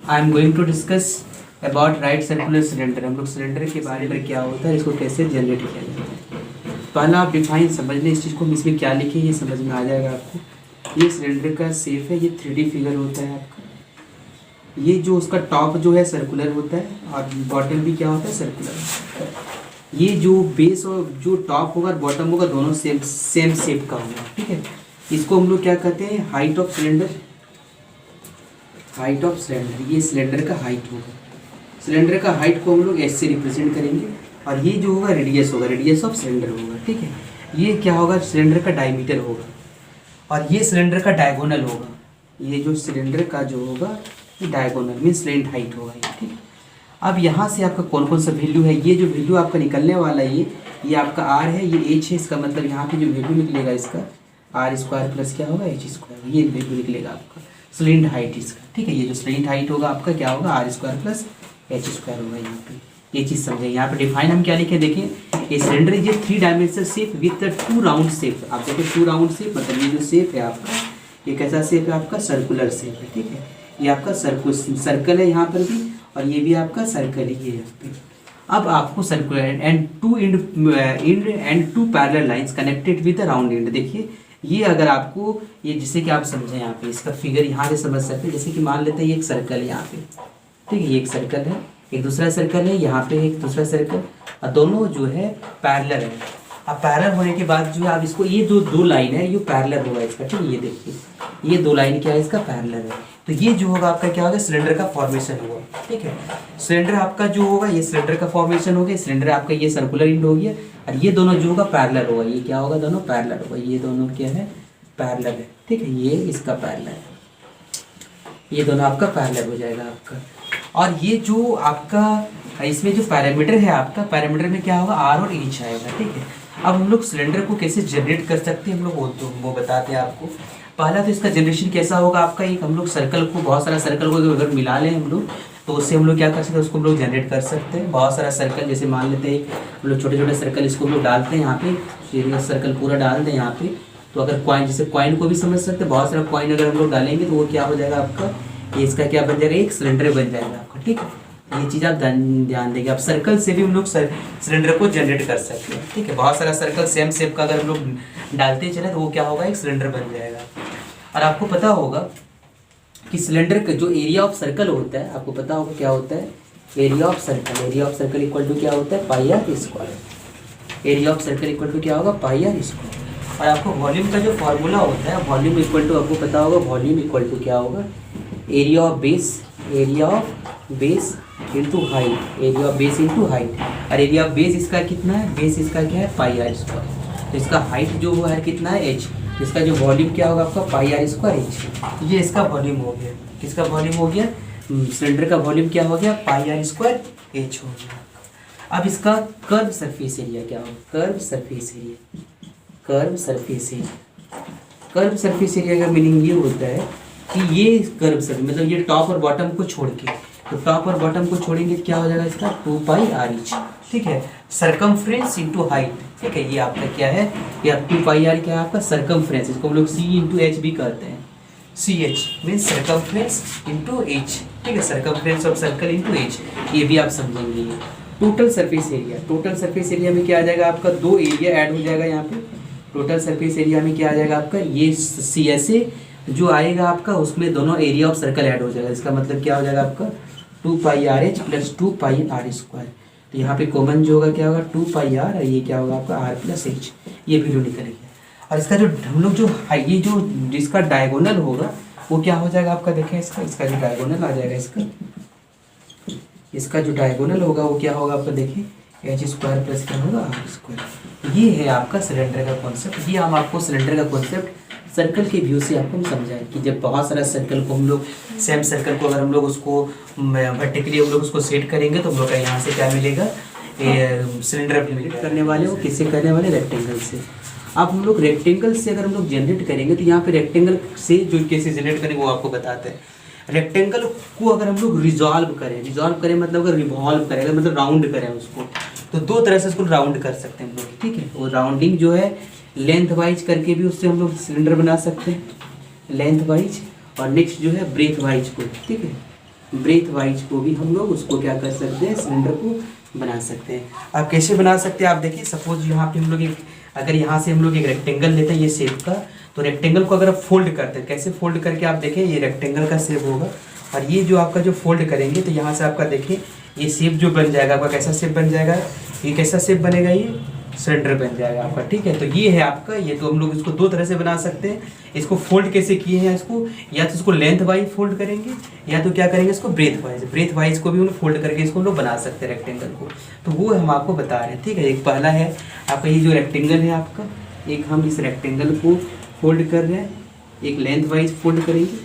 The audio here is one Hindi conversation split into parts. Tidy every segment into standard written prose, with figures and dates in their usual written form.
I am going to discuss about right circular cylinder. हम लोग सिलेंडर के बारे में क्या होता है, इसको कैसे जनरेट किया जाता है। पहला आप डिफाइन समझ लें इस चीज़ को, इसमें क्या लिखे ये समझ में आ जाएगा आपको। ये सिलेंडर का शेप है, ये 3D फिगर होता है आपका। ये जो उसका टॉप जो है सर्कुलर होता है और बॉटम भी क्या होता है, सर्कुलर। ये जो बेस और जो टॉप होगा और बॉटम होगा दोनों सेम शेप का होगा, ठीक है। इसको हम लोग क्या कहते हैं, height of cylinder. Height of cylinder, ये सिलेंडर का हाइट होगा। सिलेंडर का हाइट को हम लोग एस से रिप्रेजेंट करेंगे और ये जो होगा रेडियस होगा, रेडियस ऑफ सिलेंडर होगा, ठीक है। ये क्या होगा, सिलेंडर का डायमीटर होगा और ये सिलेंडर का डायगोनल होगा। ये जो सिलेंडर का जो होगा ये डायगोनल मीन स्लेंट हाइट होगा ये, ठीक है। अब यहाँ से आपका कौन कौन सा वैल्यू है, ये जो वैल्यू आपका निकलने वाला है ये आपका आर है, ये एच है। इसका मतलब यहाँ पे जो वैल्यू निकलेगा इसका आर स्क्वायर प्लस क्या होगा, एच स्क्वायर, ये वैल्यू निकलेगा आपका स्लेंट हाइट इसका, ठीक है। ये जो स्लेंट हाइट होगा आपका क्या होगा, R square plus H square होगा। यहाँ पे ये चीज़ समझे। यहाँ पे डिफाइन हम क्या लिखे, देखिए ये cylinder is a 3 dimensional shape with 2 round shape. आप देखिए 2 राउंड शेप मतलब ये जो शेप है आपका, ये कैसा शेप है आपका, सर्कुलर शेप है, ठीक है। ये आपका सर्कल है यहाँ पर भी और ये भी आपका सर्कल ही है यहाँ पे। अब आपको circular end two end and 2 parallel lines connected with the round end. देखिए ये अगर आपको ये जिससे कि आप समझें यहाँ पे इसका फिगर यहाँ से समझ सकते हैं। जैसे कि मान लेते हैं ये एक सर्कल है यहाँ पे, ठीक है। ये एक सर्कल है, एक दूसरा सर्कल है, यहाँ पे एक दूसरा सर्कल और दोनों जो है पैरेलल है। अब पैरेलल होने के बाद जो है आप इसको ये जो 2 लाइन है ये पैरेलल होगा इसका, ठीक है। ये देखिए ये 2 लाइन क्या है इसका, पैरेलल है। तो ये जो होगा आपका क्या होगा, सिलेंडर का फॉर्मेशन होगा, ठीक है। सिलेंडर आपका जो होगा ये सिलेंडर का फॉर्मेशन हो गया। सिलेंडर आपका ये सर्कुलर इंड हो गया और ये दोनों जो होगा पैरेलल होगा। ये क्या होगा, दोनों पैरेलल होगा। ये दोनों क्या है, पैरेलल है, ठीक है। ये इसका पैरेलल है, ये दोनों आपका पैरेलल हो जाएगा आपका। और ये जो आपका इसमें जो पैरामीटर है आपका, पैरामीटर में क्या होगा, आर और एच आएगा, ठीक है। अब हम लोग सिलेंडर को कैसे जनरेट कर सकते हैं हम लोग वो बताते हैं आपको। पहला तो इसका जनरेशन कैसा होगा आपका, एक हम लोग सर्कल को, बहुत सारा सर्कल को अगर मिला लें हम लोग तो उससे हम लोग क्या कर सकते हैं, उसको हम लोग जनरेट कर सकते हैं। बहुत सारा सर्कल जैसे मान लेते हैं हम लोग छोटे छोटे सर्कल, इसको हम लोग डालते हैं यहाँ पे, सर्कल पूरा डाल दें यहाँ पे। तो अगर कॉइन, जैसे कॉइन को भी समझ सकते हैं, बहुत सारा कॉइन अगर हम लोग डालेंगे तो वो क्या हो जाएगा आपका, ये इसका क्या बन जाएगा, एक सिलेंडर बन जाएगा आपका, ठीक है। ये चीज़ आप ध्यान देंगे। आप सर्कल से भी हम लोग सिलेंडर को जनरेट कर सकते हैं, ठीक है। बहुत सारा सर्कल सेम शेप का अगर हम लोग डालते चले तो वो क्या होगा, एक सिलेंडर बन जाएगा। और आपको पता होगा कि सिलेंडर का जो एरिया ऑफ सर्कल होता है, आपको पता होगा क्या होता है, area of circle. Area of circle equal to क्या होता है, pi R square. Area of circle equal to क्या होगा, पाई आर स्क्वायर। और आपको वॉल्यूम का जो फॉर्मूला होता है, वॉल्यूम इक्वल टू आपको पता होगा, वॉल्यूम इक्वल टू क्या होगा, area of base, area of base into height, area of base into height. और एरिया ऑफ बेस इसका कितना है, बेस इसका क्या है, पाई आर स्क्वायर। तो इसका हाइट जो वो है कितना है, एच। इसका जो वॉल्यूम क्या होगा आपका, पाई आर स्क्वायर एच। ये इसका वॉल्यूम हो गया। किसका वॉल्यूम हो गया, सिलेंडर का वॉल्यूम क्या हो गया, पाई आर स्क्वायर एच हो गया। अब इसका कर्व सरफेस एरिया क्या होगा, curve surface area, curve surface area. Curve surface area का मीनिंग ये होता है कि ये कर्व सरफेस मतलब ये टॉप और बॉटम को छोड़ के, तो टॉप और बॉटम को छोड़ेंगे क्या हो जाएगा इसका, 2 पाई आर एच, ठीक है। सरकमफ्रेंस इंटू हाइट, ठीक है। ये आपका क्या है, ये 2 पाई आर क्या है आपका, सरकमफ्रेंस। इसको हम लोग सी इंटू एच भी कहते हैं। C H means circumference into H, ठीक है। Circumference of circle into H, ये भी आप समझेंगे। ये total surface area, total surface area में क्या आ जाएगा आपका, 2 एरिया ऐड हो जाएगा यहाँ पे। टोटल सरफेस एरिया में क्या आ जाएगा आपका, ये सी एस ए जो आएगा आपका, उसमें दोनों एरिया ऑफ सर्कल ऐड हो जाएगा। इसका मतलब क्या हो जाएगा आपका, 2 pi R H plus 2 pi R square. तो यहाँ पे कॉमन जो होगा क्या होगा, 2 पाई आर, और ये क्या होगा आपका आर प्लस एच। ये वैल्यू निकल गया। और इसका जो हम लोग जो ये जो जिसका डायगोनल होगा वो क्या हो जाएगा आपका, देखें इसका जो डायगोनल आ जाएगा, इसका जो डायगोनल होगा वो क्या होगा आपका, देखें एच स्क्वायर प्लस क्या होगा, आर स्क्वायर। ये है आपका सिलेंडर का कॉन्सेप्ट। ये हम आपको सिलेंडर का कॉन्सेप्ट सर्कल के व्यू से आपको हम समझाएं कि जब बहुत सारा सर्कल को हम लोग, सेम सर्कल को अगर हम लोग उसको वर्टिकली हम लोग उसको सेट करेंगे तो हम लोग का यहाँ से क्या मिलेगा, सिलेंडर जनरेट करने वाले वो किससे करने वाले, रेक्टेंगल से। अब हम लोग रेक्टेंगल से अगर हम लोग जनरेट करेंगे तो यहाँ पे रेक्टेंगल से जो कैसे जनरेट करेंगे वो आपको बताते हैं। रेक्टेंगल को अगर हम लोग रिजॉल्व करें मतलब अगर रिवॉल्व करें, मतलब राउंड करें उसको, तो 2 तरह से उसको राउंड कर सकते हैं हम लोग, ठीक है। वो राउंडिंग जो है लेंथ वाइज करके भी उससे हम लोग सिलेंडर बना सकते हैं, लेंथ वाइज, और नेक्स्ट जो है ब्रेथ वाइज को, ठीक है। ब्रेथ वाइज को भी हम लोग उसको क्या कर सकते हैं, सिलेंडर को बना सकते हैं। आप कैसे बना सकते हैं, आप देखिए सपोज यहाँ पे हम लोग एक, अगर यहाँ से हम लोग एक रेक्टेंगल लेते हैं ये शेप का, तो रेक्टेंगल को अगर आप फोल्ड करते हैं, कैसे फोल्ड करके आप देखें ये रेक्टेंगल का शेप होगा, और ये जो आपका जो फोल्ड करेंगे तो यहाँ से आपका देखिए ये शेप जो बन जाएगा आपका, कैसा शेप बन जाएगा, ये कैसा शेप बनेगा, ये सिलेंडर बन जाएगा आपका। ठीक है, तो ये है आपका, ये तो हम लोग इसको दो तरह से बना सकते हैं। इसको फोल्ड कैसे किए हैं इसको, या तो इसको लेंथ वाइज फोल्ड करेंगे, या तो क्या करेंगे इसको ब्रेथ वाइज, ब्रेथ वाइज को भी हम फोल्ड करके इसको हम लोग बना सकते हैं रेक्टेंगल को। तो वो हम आपको बता रहे हैं। ठीक है, एक पहला है आपका ये जो रेक्टेंगल है आपका, एक हम इस रेक्टेंगल को फोल्ड कर रहे हैं, एक लेंथ वाइज फोल्ड करेंगे।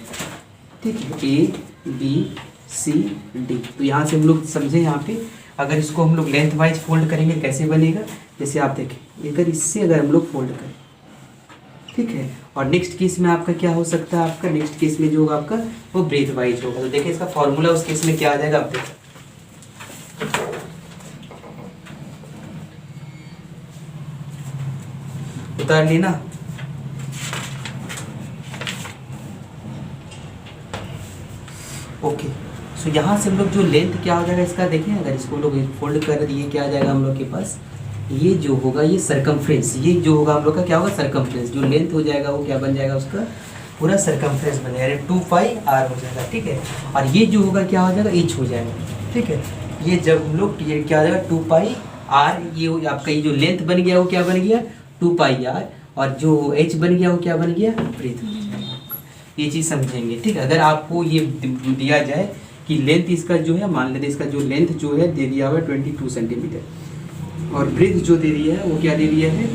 ठीक है, ए बी सी डी। तो यहाँ से हम लोग समझे, यहाँ पे अगर इसको हम लोग लेंथ वाइज फोल्ड करेंगे कैसे बनेगा, जैसे आप देखें अगर इससे अगर हम लोग फोल्ड करें, ठीक है, और नेक्स्ट केस में आपका क्या हो सकता है, आपका नेक्स्ट केस में जो होगा आपका वो ब्रेथ वाइज होगा। तो देखिए इसका फॉर्मूला उस केस में क्या आ जाएगा, आप देखिए उतार ली ना। ओके, सो यहाँ से हम लोग जो लेंथ क्या हो जाएगा इसका, देखें अगर इसको लोग फोल्ड कर दिए क्या आ जाएगा हम लोग के पास, ये जो होगा ये सरकमफ्रेंस, ये जो होगा हम लोग का क्या होगा सरकमफ्रेंस, जो लेंथ हो जाएगा वो क्या बन जाएगा उसका पूरा सरकमफ्रेंस बन जाएगा, 2πr हो जाएगा। ठीक है, और ये जो होगा क्या हो जाएगा h हो जाएगा। ठीक है, ये जब हम लोग ये क्या हो जाएगा 2πr, ये आपका ये जो लेंथ बन गया वो क्या बन गया 2πr, और जो h बन गया वो क्या बन गया ब्रेथ बन जाएगा आपका। ये चीज़ समझेंगे। ठीक है, अगर आपको ये दिया जाए कि लेंथ इसका जो है, मान लेते इसका जो लेंथ जो है दे दिया हुआ है 22 सेंटीमीटर, और ब्रेथ जो दे दिया है वो क्या दे दिया है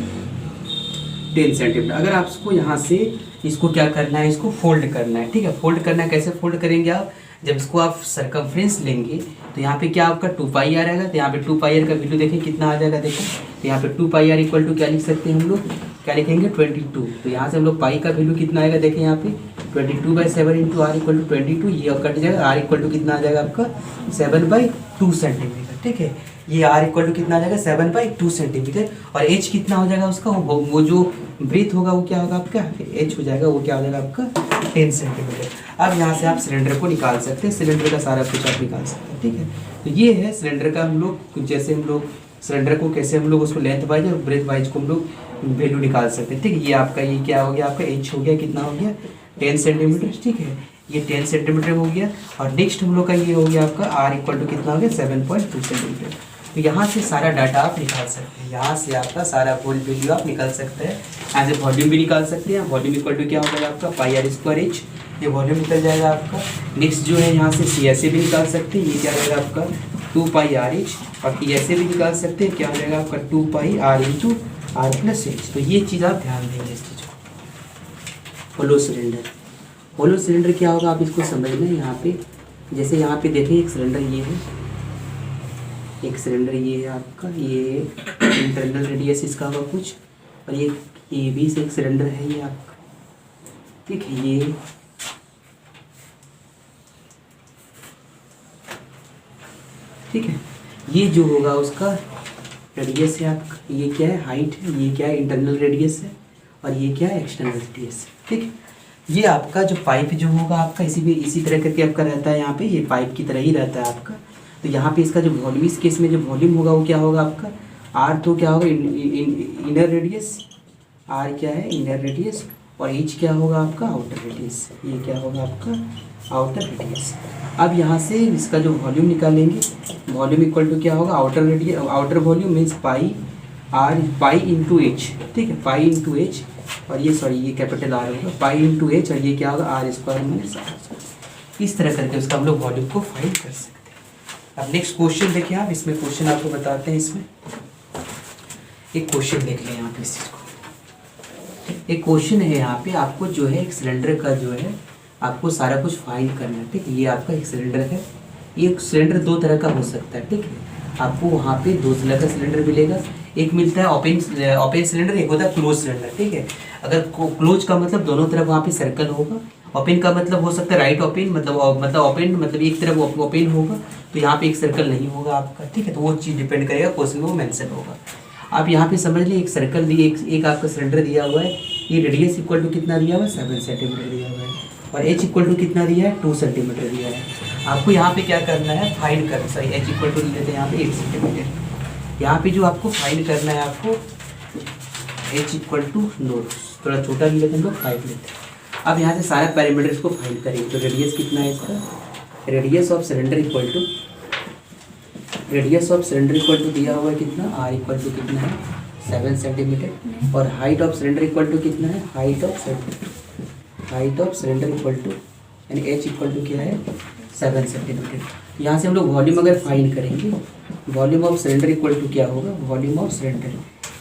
10 सेंटीमीटर। अगर आपको यहाँ से इसको क्या करना है, इसको फोल्ड करना है। ठीक है, फोल्ड करना है, कैसे फोल्ड करेंगे आप, जब इसको आप सरकमफ्रेंस लेंगे तो यहाँ पे क्या आपका 2πr आएगा, तो यहाँ पे 2πr का वैल्यू देखें कितना आ जाएगा, देखें तो यहाँ पे 2πr इक्वल टू क्या लिख सकते हैं हम लोग, क्या लिखेंगे 22। तो यहाँ से हम लोग पाई का वैल्यू कितना आएगा, देखें यहाँ पे 22/7 इंटू आर इक्वल टू 22, ये अब कट जाएगा, आर इक्वल टू कितना आ जाएगा आपका 7/2 सेंटीमीटर। ठीक है, ये आर इक्वल टू कितना आ जाएगा 7/2 सेंटीमीटर, और एच कितना हो जाएगा उसका, वो जो ब्रेथ होगा वो क्या होगा आपका एच हो जाएगा, वो क्या हो जाएगा आपका 10 सेंटीमीटर। अब यहाँ से आप सिलेंडर को निकाल सकते हैं, सिलेंडर का सारा कुछ आप निकाल सकते हैं। ठीक है, तो ये है सिलेंडर का हम लोग, जैसे हम लोग सिलेंडर को कैसे हम लोग उसको लेंथ वाइज और ब्रेथ वाइज को हम लोग वैल्यू निकाल सकते हैं। ठीक है, ये आपका ये क्या हो गया आपका एच हो गया, कितना हो गया 10 सेंटीमीटर। ठीक है, ये 10 सेंटीमीटर हो गया, और नेक्स्ट हम लोग का ये हो गया आपका आर इक्वल टू कितना हो गया 7.2 सेंटीमीटर। तो यहाँ से सारा डाटा आप निकाल सकते हैं, यहाँ से आपका सारा होल वैल्यू आप निकाल सकते हैं। यहाँ से वॉल्यूम भी निकाल सकते हैं, वॉल्यूम इक्वल टू क्या हो जाएगा आपका πr²h, ये वॉल्यूम निकल जाएगा आपका। नेक्स्ट जो है यहाँ से CSA भी निकाल सकते हैं, ये क्या रहेगा आपका 2πrh, और TSA भी निकाल सकते हैं, क्या हो जाएगा आपका 2πr इंटू r+h। तो ये चीज़ आप ध्यान देंगे इस चीज़ को। होलो सिलेंडर, होलो सिलेंडर क्या होगा आप इसको समझ लें। यहाँ पे जैसे यहाँ पे देखें एक सिलेंडर ये है, एक सिलेंडर ये है आपका, ये इंटरनल रेडियस इसका होगा कुछ, और ये भी से एक सिलेंडर है ये आपका। ठीक है, ये ठीक है, ये जो होगा उसका रेडियस है आपका, ये क्या है हाइट है, ये क्या है इंटरनल रेडियस है, और ये क्या है एक्सटर्नल रेडियस है। ठीक है, ये आपका जो पाइप जो होगा आपका इसी तरह करके आपका रहता है, यहाँ पे ये पाइप की तरह ही रहता है आपका। तो यहाँ पे इसका जो वॉल्यूम, इस केस में जो वॉल्यूम होगा वो क्या होगा आपका आर, तो क्या होगा इनर रेडियस, आर क्या है इनर रेडियस, और एच क्या होगा आपका आउटर रेडियस, ये क्या होगा आपका आउटर रेडियस। अब यहाँ से इसका जो वॉल्यूम निकालेंगे, वॉल्यूम इक्वल टू क्या होगा outer radius, outer volume means pi into H. ठीक है, पाई इंटू एच, और ये सॉरी ये कैपिटल आर होगा, पाई इंटू एच, और ये क्या होगा r²-r²। इस तरह करके उसका हम लोग वॉल्यूम को फाइंड कर सकते हैं। अब नेक्स्ट क्वेश्चन देखिए आप, इसमें क्वेश्चन आपको बताते हैं। इसमें एक क्वेश्चन देख लें यहाँ पे, इस चीज़ को एक क्वेश्चन है यहाँ पे, आपको जो है एक सिलेंडर का जो है आपको सारा कुछ फाइंड करना है। ठीक है, ये आपका एक सिलेंडर है, ये सिलेंडर दो तरह का हो सकता है। ठीक है, आपको वहाँ पे दो तरह का सिलेंडर मिलेगा, एक मिलता है ओपन सिलेंडर, एक होता है क्लोज सिलेंडर। ठीक है, अगर क्लोज का मतलब दोनों तरफ वहाँ पे सर्कल होगा, ओपन का मतलब हो सकता है राइट ओपन, मतलब ओपन मतलब एक तरफ ओपन होगा, तो यहाँ पे एक सर्कल नहीं होगा आपका। ठीक है, तो वो चीज़ डिपेंड करेगा क्वेश्चन में वो मेंशन होगा। आप यहाँ पे समझ लीजिए एक सर्कल दिए, एक आपका सिलेंडर दिया हुआ है, ये रेडियस इक्वल टू कितना दिया हुआ है 7 सेंटीमीटर दिया हुआ है, और एच इक्वल टू कितना दिया है 2 सेंटीमीटर दिया है। आपको यहाँ पे क्या करना है, फाइंड करना, सॉरी एच इक्वल टू लेते हैं यहाँ पे 8 सेंटीमीटर। यहाँ पे जो आपको फाइंड करना है, आपको एच इक्वल टू नोट थोड़ा छोटा ले लेते हैं हम लोग, 5 लेते हैं। अब यहाँ से सारा पैरामीटर्स को फाइंड करेंगे। तो रेडियस कितना है इसका, radius of cylinder equal to, radius of cylinder equal to दिया हुआ है कितना, आर इक्वल टू कितना है 7 सेंटीमीटर, और height of cylinder equal to कितना है, height of cylinder equal to यानी एच इक्वल टू क्या है 7 सेंटीमीटर। यहाँ से हम लोग वॉल्यूम अगर फाइंड करेंगे, volume of cylinder equal to क्या होगा, वॉल्यूम ऑफ सिलेंडर,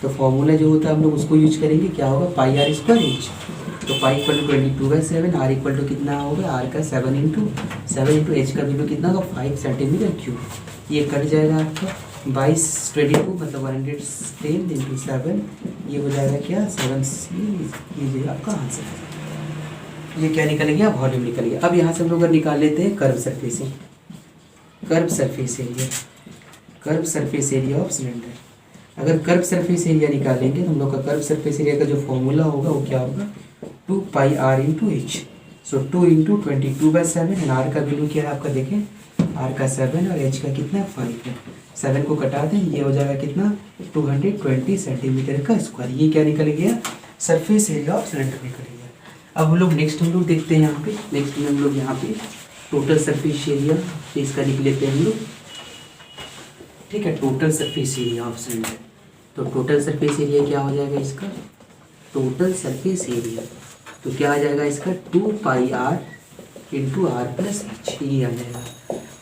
तो फॉर्मूला जो होता है हम लोग उसको यूज करेंगे, क्या होगा पाई आर स्क्वायर एच। तो pi equal to 22/7, R equal to कितना होगा, आर का 7 इंटू एच का वैल्यू कितना होगा 5 सेंटीमीटर क्यूब। ये कट जाएगा आपका 22 मतलब 110 इंटू 7, ये हो जाएगा क्या 7, ये आपका आंसर। ये क्या निकल गया, वॉल्यूम निकल गया। अब यहाँ से हम लोग निकाल लेते हैं curve surface area, curve surface area of cylinder. अगर कर्व सरफेस एरिया निकालेंगे तो हम लोग का कर्व सरफेस एरिया का जो फॉर्मूला होगा वो क्या होगा, 2 pi R into H. So 2 into 22/7 and R का वैल्यू क्या है आपका, देखें आर का 7 और एच का कितना 5 है। 7 को कटा दें, ये हो जाएगा कितना 220 सेंटीमीटर का स्क्वायर। ये क्या निकल गया, सरफेस एरिया ऑफ सिलेंडर निकल गया। अब हम लोग नेक्स्ट हम लोग देखते हैं यहाँ पे, नेक्स्ट में हम लोग यहाँ पे टोटल सरफेस एरिया इसका लिख लेते हैं हम लोग, ठीक है। Total surface area of cylinder, तो टोटल सरफेस एरिया क्या हो जाएगा इसका, टोटल सरफेस एरिया तो क्या आ जाएगा इसका 2 pi R into R plus H, ये आ जाएगा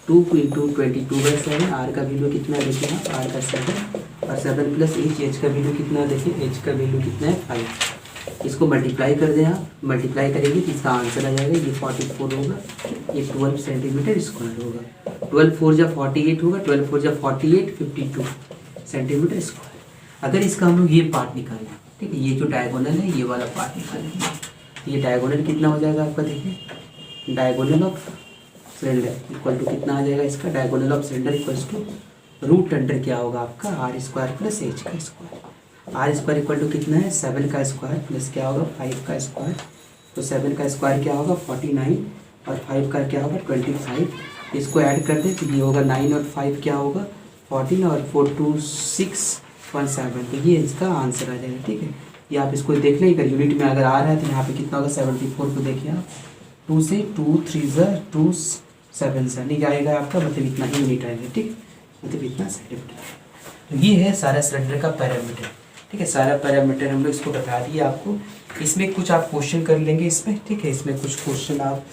2 इंटू 22/7। आर का वैल्यू कितना है देखिए, आर का 7 और 7 प्लस एच का वैल्यू कितना देखिए, एच का वैल्यू कितना है 5। इसको मल्टीप्लाई कर दें आप, मल्टीप्लाई करेंगे तो इसका आंसर आ जाएगा, ये 44 होगा, ये 12 सेंटीमीटर स्क्वायर होगा। 12 4 जा 48 होगा, 12 4 जा 48 52 सेंटीमीटर स्क्वायर। अगर इसका हम लोग ये पार्ट निकालें, ठीक है, ये जो डायगोनल है ये वाला पार्ट निकालेंगे, तो ये डायगोनल कितना हो जाएगा आपका, देखिए diagonal of cylinder equal to कितना आ जाएगा इसका, diagonal of cylinder equals to root under क्या होगा आपका आर स्क्वायर प्लस एच का square. R square equal to कितना है 7 का स्क्वायर प्लस क्या होगा 5 का स्क्वायर। तो 7 का स्क्वायर क्या होगा 49 और 5 का क्या होगा 25। इसको ऐड कर दें तो ये होगा 9 और 5 क्या होगा 14 और 4 2 617। तो ये इसका आंसर आ जाएगा, ठीक है। ये आप इसको देख लें, अगर यूनिट में अगर आ रहा है तो यहाँ पे कितना होगा 74 को देखिए आप, 2 से 2 3 2 7 से नहीं आएगा आपका, मतलब इतना ही यूनिट आएगा, ठीक, मतलब इतना सेंटीमीटर। तो ये है सारा सिलेंडर का पैरामीटर, ठीक है। सारा पैरामीटर हम लोग इसको बता दिए आपको। इसमें कुछ आप क्वेश्चन कर लेंगे इसमें, ठीक है, इसमें कुछ क्वेश्चन आप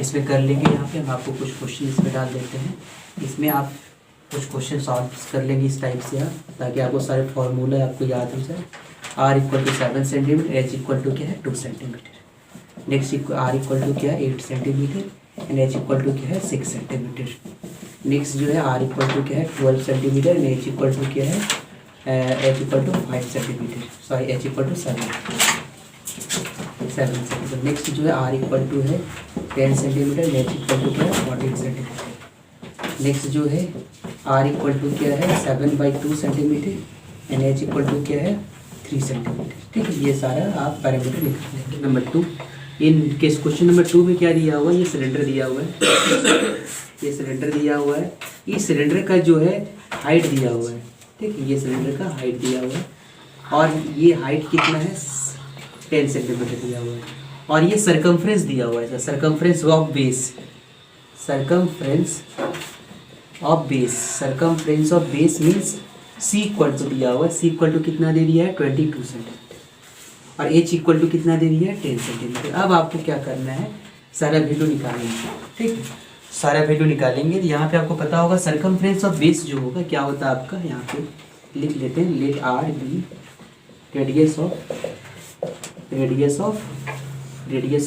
इसमें कर लेंगे। यहाँ पे हम आपको कुछ क्वेश्चन इसमें डाल देते हैं, इसमें आप कुछ क्वेश्चन सॉल्व कर लेंगे इस टाइप से आप, ताकि आपको सारे फॉर्मूला आपको याद हो जाए। R equal to 7 centimetre, H equal to क्या है 2 centimetre, next R equal to क्या है 8 centimetre and H equal to क्या है 6 सेंटीमीटर। नेक्स्ट जो है आर इक्वल टू क्या है 12 centimetre and H equal to क्या है H equal to 5 centimetre, sorry H equal to 7 centimetre. Next जो है आर इक्वल टू है 10 centimetre and H equal to क्या है 14 सेंटीमीटर। नेक्स्ट जो है आर इक्वल टू क्या है 7/2 centimetre and H equal to क्या है 3 सेंटीमीटर, ठीक है। ये सारा आप पैरामीटर निकाल लेंगे। Number 2 in case question number 2 में क्या दिया हुआ है, ये सिलेंडर दिया हुआ है, ये सिलेंडर दिया हुआ है, इस सिलेंडर का जो है हाइट दिया हुआ है, ठीक है, ये सिलेंडर का हाइट दिया हुआ है और ये हाइट कितना है 10 सेंटीमीटर दिया हुआ है और ये सरकमफ्रेंस दिया हुआ है, circumference of base, circumference of base, circumference of base means C equal to दिया हुआ है, सी इक्वल टू कितना दे दिया है 22 सेंटीमीटर और एच इक्वल टू कितना दे दिया है 10 सेंटीमीटर। अब आपको क्या करना है सारा वैल्यू निकालेंगे, ठीक है, सारा वैल्यू निकालेंगे। तो यहाँ पे आपको पता होगा सरकमफ्रेंस ऑफ बेस जो होगा क्या होता है आपका, यहाँ पे लिख लेते हैं, let R be radius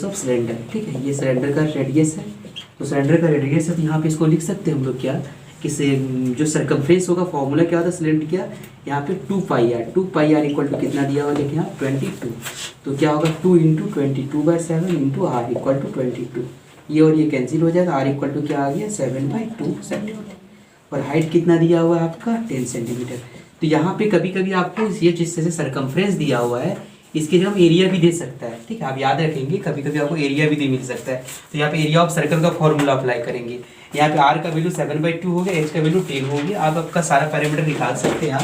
of cylinder, ठीक है, ये सिलेंडर का रेडियस है, तो सिलेंडर का रेडियस है तो यहाँ पे इसको लिख सकते हैं हम लोग क्या कि जो सरकमफ्रेंस होगा फॉर्मूला क्या होता है सिलेंडर क्या, यहाँ पे 2 पाई आर इक्वल टू कितना दिया हुआ देखिए यहाँ 22, तो क्या होगा 2 into 22/7 into R equal to 22, ये और ये कैंसिल हो जाएगा, आर इक्वल टू क्या आ गया 7/2 सेंटीमीटर और हाइट कितना दिया हुआ है आपका 10 सेंटीमीटर। तो यहाँ पे कभी कभी आपको ये जिससे सरकमफ्रेंस दिया हुआ है इसके जगह हम एरिया भी दे सकता है, ठीक है, आप याद रखेंगे कभी कभी आपको एरिया भी दे मिल सकता है। तो यहाँ पे एरिया ऑफ सर्कल का फॉर्मूला अप्लाई करेंगे, यहाँ पे आर का वैल्यू 7/2 हो गया, एच का वैल्यू 10 हो गया। आप आपका सारा पैरामीटर निकाल सकते हैं।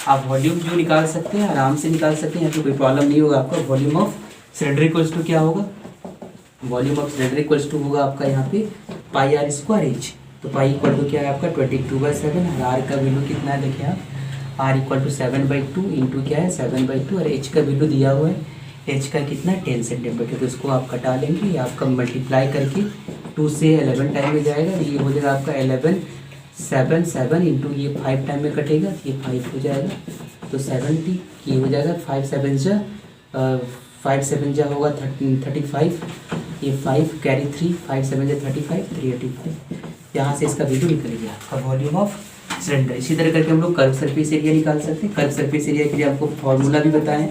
आप वॉल्यूम जो निकाल सकते हैं आराम से निकाल सकते हैं, यहाँ पे कोई प्रॉब्लम नहीं होगा आपका। Volume of cylinder equals to क्या होगा, volume of cylinder equals to होगा आपका यहाँ पे पाई आर स्क्वायर एच। तो पाई इक्वल टू क्या है आपका 22/7 और आर का वैल्यू कितना है देखिए आप, आर इक्वल टू 7/2 इंटू क्या है 7/2 और एच का वैल्यू दिया हुआ है, एच का कितना 10 सेंटीमीटर। तो इसको आप कटा लेंगे, ये आपका मल्टीप्लाई करके 2 से 11 टाइम में जाएगा, ये हो जाएगा आपका 11 7 7 इंटू ये 5 टाइम में कटेगा, ये 5 हो जाएगा तो 70, ये हो जाएगा 5 7 जा होगा 35, ये 5 कैरी 3, 5 7 जा 35, 385। यहाँ से इसका वैल्यू निकल गया आपका वॉल्यूम ऑफ सिलेंडर। इसी तरह करके हम लोग कर्व सरफेस एरिया निकाल सकते हैं। कर्व सरफेस एरिया के लिए आपको फॉर्मूला भी बताएं,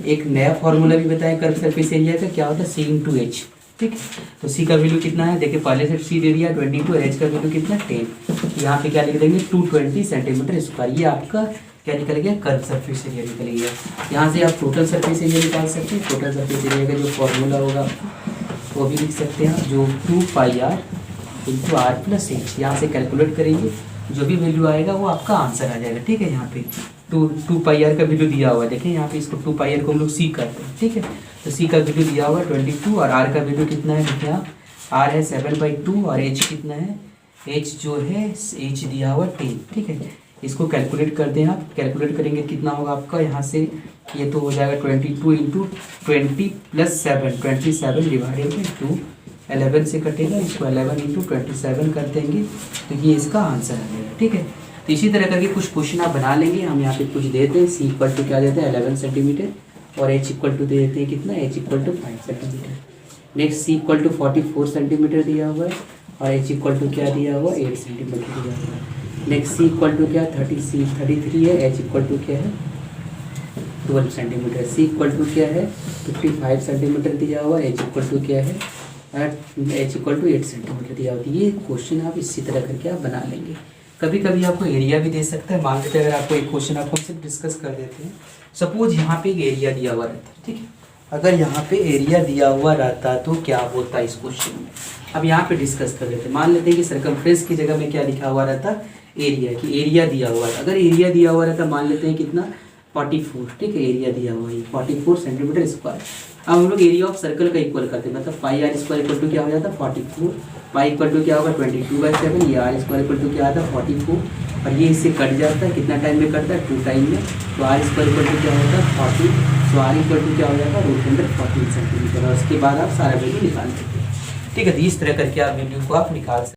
एक नया फॉर्मूला भी बताएं कर्व सरफेस एरिया का, क्या होता है C इंटू एच। ठीक है, तो C का वैल्यू कितना है देखिए, पहले से C दे दिया 22 और एच का वैल्यू कितना 10। यहाँ पे क्या लिख देंगे 220 सेंटीमीटर स्क्वायर। ये आपका क्या निकल गया, कर्व सरफेस एरिया निकल गया। यहाँ से आप टोटल सरफेस एरिया निकाल सकते हैं। टोटल सरफेस एरिया का जो फॉर्मूला होगा वो भी लिख सकते हैं आप, जो 2 pi R into R plus H. यहाँ से कैलकुलेट करेंगे, जो भी वैल्यू आएगा वो आपका आंसर आ जाएगा। ठीक है, यहाँ पे 2 पाई आर का वैल्यू दिया हुआ है, देखिए यहाँ पे इसको 2 पाई आर को हम लोग सी करते हैं। ठीक है, तो सी का वैल्यू दिया हुआ है 22 और आर का वैल्यू कितना है देखिए आप, आर है 7/2 और एच कितना है, एच जो है एच दिया हुआ 10। ठीक है, इसको कैलकुलेट करते हैं आप, कैलकुलेट करेंगे कितना होगा आपका, यहाँ से ये तो हो जाएगा 22 इंटू 20 प्लस 7, 27 डिवाइडेड बाई 2, 11 से कटेगा, इसको 11 इंटू 27 कर देंगे तो ये इसका आंसर आ जाएगा। ठीक है, तो इसी तरह करके कुछ क्वेश्चन आप बना लेंगे। हम यहाँ पे कुछ देते हैं, सी इक्वल टू क्या देते हैं 11 सेंटीमीटर और एच इक्वल टू दे देते हैं कितना, H equal to 5 centimetre. Next C equal to 44 centimetre दिया हुआ है और एच इक्वल टू क्या दिया हुआ है 8 सेंटीमीटर दिया हुआ है। नेक्स्ट सी इक्वल टू क्या 33 है, एच इक्वल टू क्या है 12 सेंटीमीटर। सी इक्वल टू क्या है 55 सेंटीमीटर दिया हुआ है, एच इक्वल टू क्या है एच इक्वल टू 8 सेंटीमीटर दिया होती है। ये क्वेश्चन आप इसी तरह करके आप बना लेंगे। कभी कभी आपको एरिया भी दे सकता है। मान लेते हैं अगर आपको एक क्वेश्चन आपको हमसे डिस्कस कर देते हैं, सपोज यहाँ पे एक एरिया दिया हुआ रहता है। ठीक है, अगर यहाँ पे एरिया दिया हुआ रहता तो क्या होता है इस क्वेश्चन में। अब यहाँ पे डिस्कस कर लेते हैं। मान लेते हैं कि सर्कमफ्रेंस की जगह में क्या लिखा हुआ रहता, एरिया की, एरिया दिया हुआ है। अगर एरिया दिया हुआ रहता मान लेते हैं कितना 44। ठीक है, एरिया दिया हुआ है 44 सेंटीमीटर स्क्वायर। अब हम लोग एरिया ऑफ सर्कल का इक्वल करते हैं, मतलब पाई आर स्क्वायर इक्वल टू क्या हो जाता है 44, पाई इक्वल टू क्या होगा 22/7, ये आर स्क्वायर इक्वल टू क्या आता है 44 और ये इससे कट जाता है, कितना टाइम में कटता है 2 टाइम में। तो आर स्क्वायर इक्वल टू क्या होता है 40, तो आर इक्वल टू क्या हो जाता है √14 सेंटीमीटर और उसके बाद आप सारा वैल्यू निकाल सकते हैं। ठीक है, तो इस तरह करके आप वैल्यू को आप निकाल सकते हैं।